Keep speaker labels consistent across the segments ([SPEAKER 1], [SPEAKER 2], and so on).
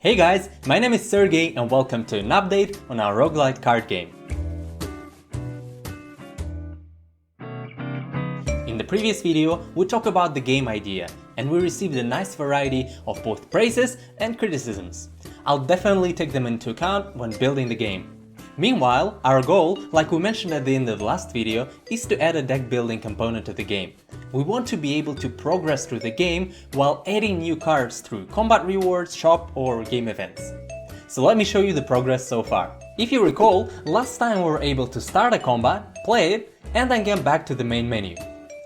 [SPEAKER 1] Hey guys, my name is Sergey and welcome to an update on our roguelike card game. In the previous video, we talked about the game idea and we received a nice variety of both praises and criticisms. I'll definitely take them into account when building the game. Meanwhile, our goal, like we mentioned at the end of the last video, is to add a deck building component to the game. We want to be able to progress through the game while adding new cards through combat rewards, shop or game events. So let me show you the progress so far. If you recall, last time we were able to start a combat, play it, and then get back to the main menu.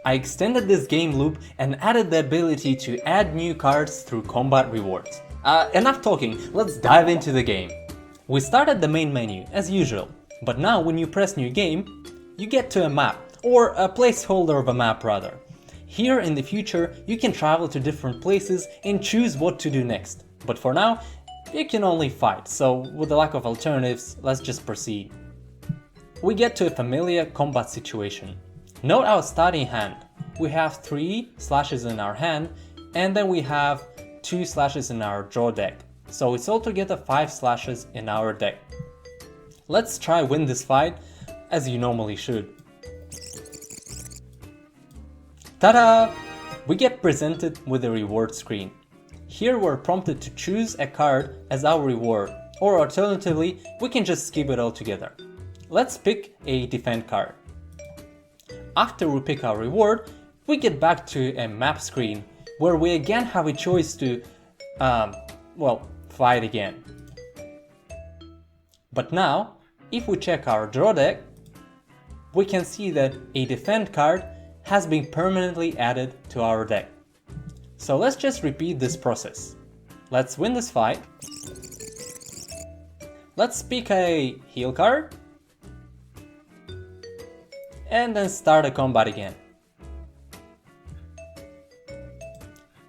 [SPEAKER 1] I extended this game loop and added the ability to add new cards through combat rewards. Enough talking, let's dive into the game. We start at the main menu, as usual, but now when you press new game, you get to a map, or a placeholder of a map rather. Here in the future, you can travel to different places and choose what to do next, but for now, you can only fight, so with the lack of alternatives, let's just proceed. We get to a familiar combat situation. Note our starting hand. We have 3 slashes in our hand, and then we have 2 slashes in our draw deck. So it's altogether 5 slashes in our deck. Let's try win this fight, as you normally should. Ta-da! We get presented with a reward screen. Here we're prompted to choose a card as our reward, or alternatively, we can just skip it altogether. Let's pick a defend card. After we pick our reward, we get back to a map screen, where we again have a choice to, fight again. But now, if we check our draw deck, we can see that a defend card has been permanently added to our deck. So let's just repeat this process. Let's win this fight. Let's pick a heal card. And then start a combat again.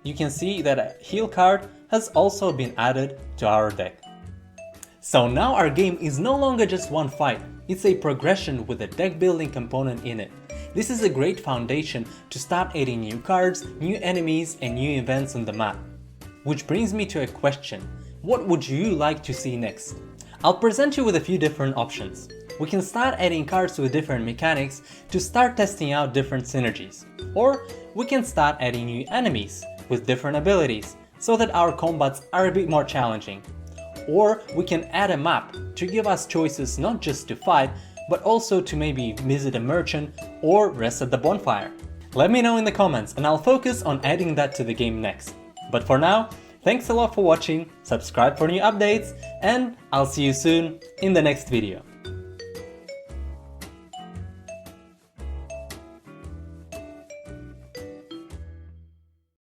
[SPEAKER 1] You can see that a heal card has also been added to our deck. So now our game is no longer just one fight, it's a progression with a deck building component in it. This is a great foundation to start adding new cards, new enemies and new events on the map. Which brings me to a question, what would you like to see next? I'll present you with a few different options. We can start adding cards with different mechanics to start testing out different synergies. Or we can start adding new enemies with different abilities so that our combats are a bit more challenging. Or we can add a map to give us choices not just to fight, but also to maybe visit a merchant or rest at the bonfire. Let me know in the comments and I'll focus on adding that to the game next. But for now, thanks a lot for watching, subscribe for new updates, and I'll see you soon in the next video.